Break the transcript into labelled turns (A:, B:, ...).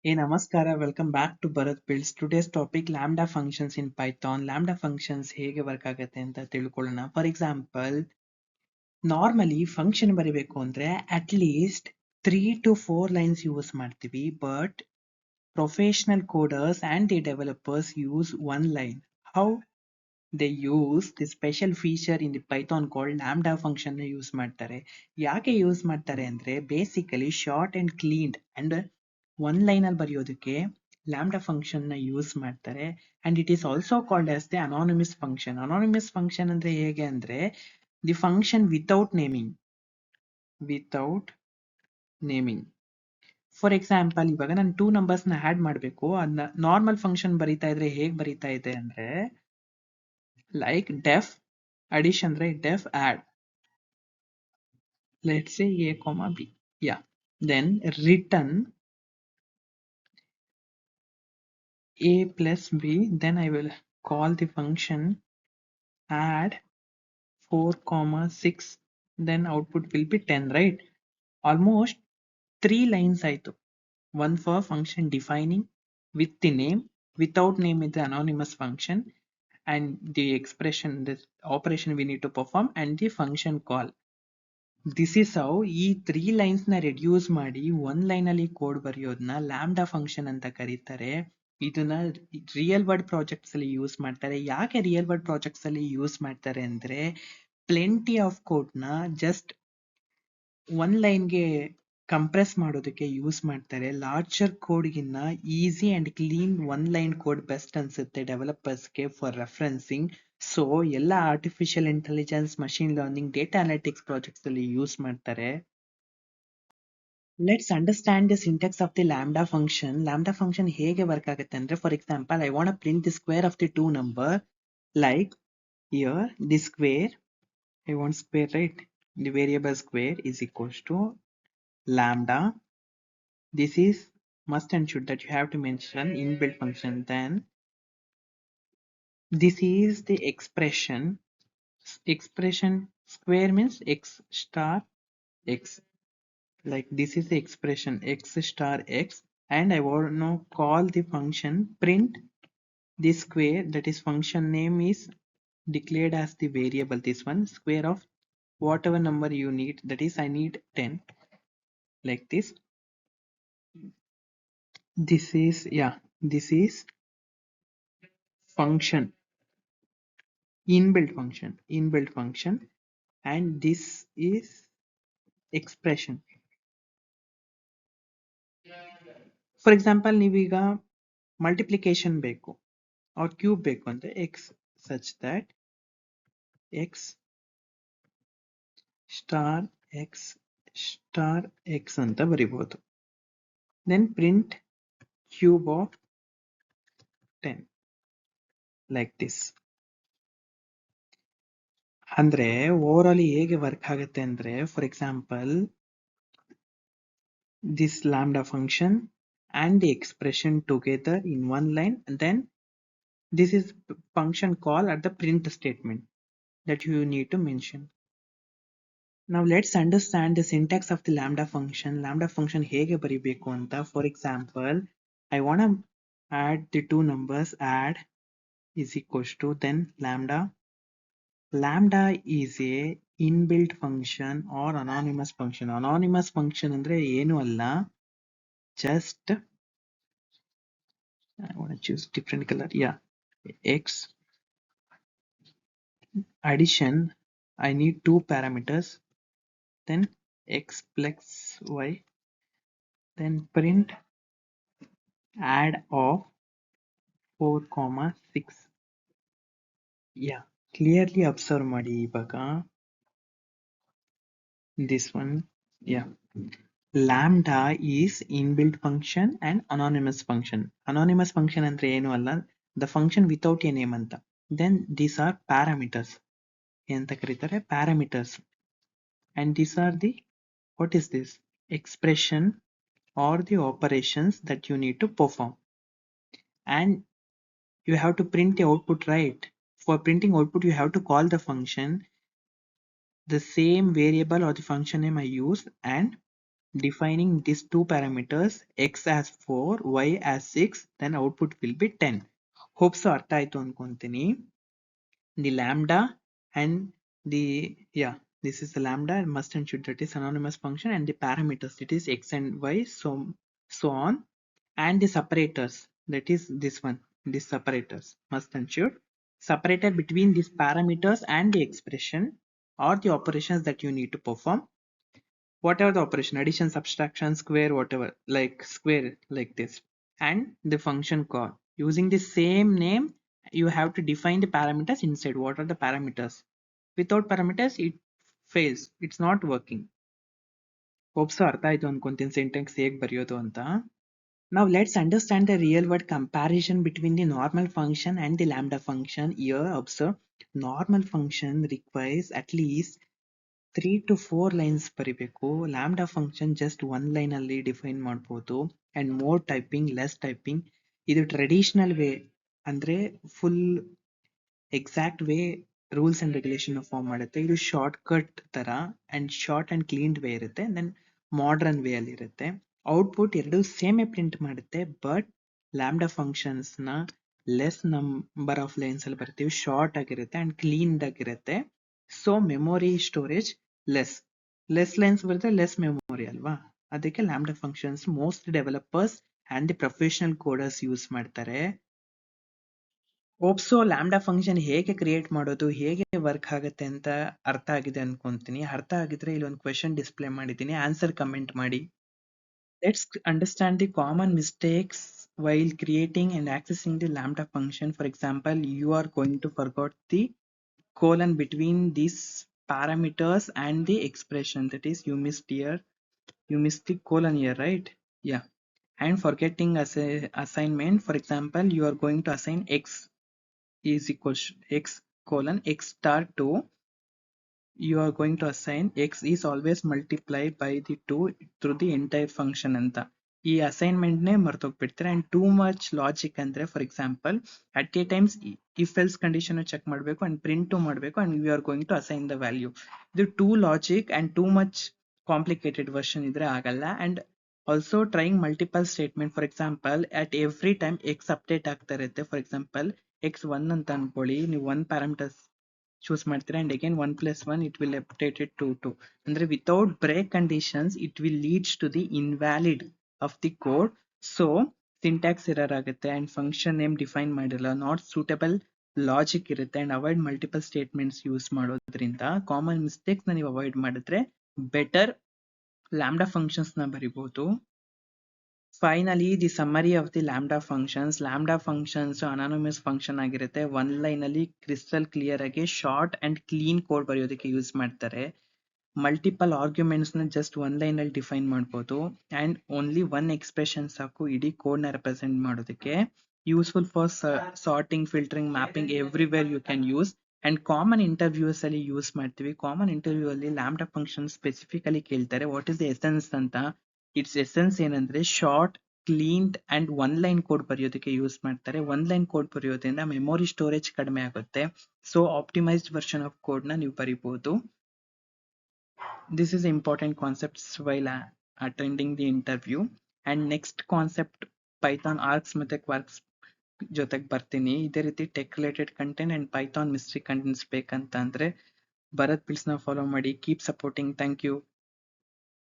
A: Hey, Namaskara. Welcome back to Bharat Builds. Today's topic lambda functions in Python. Lambda functions ಹೇಗೆ work ಆಗುತ್ತೆ ಅಂತ ತಿಳ್ಕೊಳ್ಳೋಣ. For example, normally function ಬರಿಬೇಕು ಅಂದ್ರೆ at least 3 to 4 lines use ಮಾಡ್ತೀವಿ. But professional coders and the developers use one line. How they use the special feature in the Python called lambda function use ಮಾಡ್ತಾರೆ. ಯಾಕೆ use ಮಾಡ್ತಾರೆ ಅಂದ್ರೆ basically short and clean and one line ಅಲ್ಲಿ ಬರೆಯೋದಕ್ಕೆ lambda function ನ use ಮಾಡ್ತಾರೆ. And it is also called as the anonymous function. Anonymous function ಅಂದ್ರೆ ಹೇಗೆ ಅಂದ್ರೆ the function without naming. For example, ಇವಾಗ ನಾನು 2 ನಂಬರ್ಸ್ ನ ಆಡ್ ಮಾಡಬೇಕು. ಅದನ್ನ ನಾರ್ಮಲ್ ಫಂಕ್ಷನ್ ಬರೀತಾ ಇದ್ರೆ ಹೇಗೆ ಬರೀತಾ ಇದೆ ಅಂದ್ರೆ like def addition, right? Def add, let's say a comma b, yeah, then return a plus b, then I will call the function add 4 comma 6, then output will be 10, right? Almost 3 lines ಆಯ್ತು. One for function defining with the name, without name is the anonymous function, and the expression, the operation we need to perform, and the function call. This is how ಈ 3 lines ನ reduce ಮಾಡಿ one line ಅಲ್ಲಿ code ಬರೆಯೋದನ್ನ lambda function ಅಂತ ಕರೀತಾರೆ. ಇದನ್ನ real world projects ಅಲ್ಲಿ use ಮಾಡ್ತಾರೆ. ಯಾಕೆ ರಿಯಲ್ ವರ್ಲ್ಡ್ ಪ್ರಾಜೆಕ್ಟ್ಸ್ ಅಲ್ಲಿ ಯೂಸ್ ಮಾಡ್ತಾರೆ ಅಂದ್ರೆ ಪ್ಲೆಂಟಿ ಆಫ್ ಕೋಡ್ ನ ಜಸ್ಟ್ ಒನ್ ಲೈನ್ಗೆ ಕಂಪ್ರೆಸ್ ಮಾಡೋದಕ್ಕೆ ಯೂಸ್ ಮಾಡ್ತಾರೆ. ಲಾರ್ಜರ್ ಕೋಡ್ ಗಿನ್ನ easy and clean one line code best ಅನ್ಸುತ್ತೆ ಡೆವಲಪರ್ಸ್ಗೆ ಫಾರ್ ರೆಫರೆನ್ಸಿಂಗ್. ಸೊ ಎಲ್ಲ artificial intelligence, machine learning, data analytics projects ಅಲ್ಲಿ ಯೂಸ್ ಮಾಡ್ತಾರೆ. Let's understand the syntax of the lambda function. Lambda function ಹೇಗೆ work ಆಗುತ್ತೆ ಅಂದ್ರೆ, for example, I want print the square of the two number. Like here the square, I want square, right? The variable square is equals to lambda. This is must and should that you have to mention inbuilt function. Then this is the expression. Expression square means x star x. Like this is the expression x star x, and I want to call the function print the square, that is function name is declared as the variable, this one, square of whatever number you need, that is I need 10, like this. This is, yeah, this is function, inbuilt function, and this is expression. For example, ನೀವೀಗ multiplication ಬೇಕು or cube ಬೇಕು ಅಂದ್ರೆ x such that x star x star x ಅಂತ ಬರಿಬಹುದು. then print cube of 10, like this. ಅಂದ್ರೆ over all ಹೇಗೆ work ಆಗುತ್ತೆ ಅಂದ್ರೆ, for example, this lambda function and the expression together in one line, and then this is function call at the print statement that you need to mention. Now let's understand the syntax of the lambda function. Lambda function ಹೇಗೆ ಬರಿಬೇಕು ಅಂತ. For example, I want to add the two numbers. Add is equals to, then lambda. Lambda is a inbuilt function or anonymous function. Anonymous function ಅಂದ್ರೆ ಏನು ಅಲ್ಲ, just I want to choose different color, yeah, x addition, I need two parameters, then x plus y, then print add of 4 comma 6. yeah, clearly observe ಮಾಡಿ ಇವಾಗ this one. yeah, lambda is inbuilt function and anonymous function. Anonymous function ಅಂದ್ರೆ ಏನು ಅಲ್ಲ, the function without a name ಅಂತ. then these are parameters, ಎಂತ ಕರೀತಾರೆ, parameters, and these are the, what is this, expression or the operations that you need to perform, and you have to print the output, right? For printing output you have to call the function, the same variable or the function name I use, and defining these two parameters x as 4, y as 6, then output will be 10. Hope so ಅರ್ಥ ಆಯ್ತು ಅನ್ಕೊಂತೀನಿ. The lambda and the, yeah, this is the lambda must and should, that is anonymous function, and the parameters, it is x and y, so on, and the separators, that is this one, these separators must and should, separated between these parameters and the expression or the operations that you need to perform, whatever the operation, addition, subtraction, square, whatever, like square, like this, and the function call. Using the same name, you have to define the parameters inside. What are the parameters? Without parameters, it fails. It's not working. Hope so ಅರ್ಥ ಆಯ್ತು ಅನ್ಕೊಂತೀನಿ syntax ಹೇಗೆ ಬರೆಯೋದು ಅಂತ. Now let's understand the real world comparison between the normal function and the lambda function. Here observe, normal function requires at least 3 to 4 lines ಬರಿಬೇಕು. Lambda function just one line ಅಲ್ಲಿ define ಮಾಡ್ಬೋದು. And more typing, less typing. ಇದು traditional way ಅಂದ್ರೆ full exact way rules and regulation form ಮಾಡುತ್ತೆ. ಇದು shortcut ತರ and short and cleaned way ಇರುತ್ತೆ. Then modern way ಅಲ್ಲಿ ಇರುತ್ತೆ. ಔಟ್ಪುಟ್ ಎರಡು ಸೇಮೇ ಪ್ರಿಂಟ್ ಮಾಡುತ್ತೆ, ಬಟ್ ಲ್ಯಾಂಬ್ಡಾ ಫಂಕ್ಷನ್ಸ್ ನ ಲೆಸ್ ನಂಬರ್ ಆಫ್ ಲೈನ್ಸ್ ಅಲ್ಲಿ ಬರ್ತೀವಿ, ಶಾರ್ಟ್ ಆಗಿರುತ್ತೆ ಅಂಡ್ ಕ್ಲೀನ್ ಆಗಿರುತ್ತೆ. So memory storage less lines ಬರುತ್ತೆ, ಲೆಸ್ ಮೆಮೊರಿ ಅಲ್ವಾ. ಅದಕ್ಕೆ lambda functions most developers and the professional coders use ಮಾಡ್ತಾರೆ. ಓಪ್ಸೋ ಲ್ಯಾಂಬ್ಡಾ ಫಂಕ್ಷನ್ ಹೇಗೆ ಕ್ರಿಯೇಟ್ ಮಾಡೋದು, ಹೇಗೆ ವರ್ಕ್ ಆಗುತ್ತೆ ಅಂತ ಅರ್ಥ ಆಗಿದೆ ಅನ್ಕೊಂತೀನಿ. ಅರ್ಥ ಆಗಿದ್ರೆ ಇಲ್ಲಿ ಒಂದು ಕ್ವೆಶನ್ ಡಿಸ್ಪ್ಲೇ ಮಾಡಿದ್ದೀನಿ, ಆನ್ಸರ್ ಕಮೆಂಟ್ ಮಾಡಿ. Let's understand the common mistakes while creating and accessing the lambda function. For example, you are going to forget the colon between these parameters and the expression, that is you missed the colon here, right? Yeah. And forgetting as a assignment, for example, you are going to assign x is equals x colon x star 2, you are going to assign x is always multiplied by the 2 through the entire function ಅಂತ ಈ assignment ನೇ ಮರ್ತೋಗ್ಬಿಡ್ತಾರೆ. And too much logic ಅಂದ್ರೆ, for example at a times if else condition check ಮಾಡಬೇಕು and print ಮಾಡಬೇಕು and we are going to assign the value. ಇದು too logic and too much complicated version ಇದ್ರೆ ಆಗಲ್ಲ. And also trying multiple statement, for example at every time X update ಆಗ್ತಾ ಇರುತ್ತೆ. For example X 1 ಅಂತ ಅನ್ಕೊಳ್ಳಿ, ನೀವು 1 parameters choose ಮಾಡ್ತೀರಾ and again 1 + 1 it will update it to 2. ಅಂದ್ರೆ without break conditions it will leads to the invalid of the code. So syntax error ಆಗುತ್ತೆ and function name define ಮಾಡಿರಲ್ಲ, not suitable logic ಇರುತ್ತೆ and avoid multiple statements use ಮಾಡೋದ್ರಿಂದ common mistakes ನ ನೀವು avoid ಮಾಡಿದ್ರೆ better lambda functions ನ ಬರಿಬಹುದು. Finally the summary of the lambda functions. Lambda functions anonymous function ಆಗಿರುತ್ತೆ. ಒನ್ ಲೈನ್ ಅಲ್ಲಿ ಕ್ರಿಸ್ಟಲ್ ಕ್ಲಿಯರ್ ಆಗಿ ಶಾರ್ಟ್ ಅಂಡ್ ಕ್ಲೀನ್ ಕೋಡ್ ಬರೆಯೋದಕ್ಕೆ ಯೂಸ್ ಮಾಡ್ತಾರೆ. ಮಲ್ಟಿಪಲ್ ಆರ್ಗ್ಯುಮೆಂಟ್ಸ್ ನ ಜಸ್ಟ್ ಒನ್ ಲೈನ್ ಅಲ್ಲಿ ಡಿಫೈನ್ ಮಾಡಬಹುದು ಅಂಡ್ ಓನ್ಲಿ ಒನ್ ಎಕ್ಸ್ಪ್ರೆಷನ್ ಸಾಕು ಇಡೀ ಕೋಡ್ ನ ರೆಪ್ರೆಸೆಂಟ್ ಮಾಡೋದಕ್ಕೆ. Useful for sorting, filtering, mapping, everywhere you can use. And common interviews ಅಲ್ಲಿ ಯೂಸ್ ಮಾಡ್ತೀವಿ. ಕಾಮನ್ ಇಂಟರ್ವ್ಯೂ ಅಲ್ಲಿ ಲ್ಯಾಂಬ್ಡಾ ಫಂಕ್ಷನ್ ಸ್ಪೆಸಿಫಿಕಲಿ ಕೇಳ್ತಾರೆ ವಾಟ್ ಇಸ್ ದ ಎಸೆನ್ಸ್ ಅಂತ. ಇಟ್ಸ್ ಎಸೆನ್ಸ್ ಏನಂದ್ರೆ short, cleaned and one line code ಬರೆಯೋದಕ್ಕೆ use ಮಾಡ್ತಾರೆ. One line code ಬರೆಯೋದ್ರಿಂದ memory storage ಕಡಿಮೆ ಆಗುತ್ತೆ. So optimised version of code ನ ನೀವು ಬರೀಬಹುದು. This is important concepts while attending the interview. And next concept Python args ಮತ್ತೆ quarks ಜೊತೆಗೆ ಬರ್ತೀನಿ. ಇದೇ ರೀತಿ tech related content and Python mystery contents ಬೇಕಂತ ಅಂದ್ರೆ ಭರತ್ ಪಿಲ್ಸ್ ನ ಫಾಲೋ ಮಾಡಿ. Keep supporting. Thank you.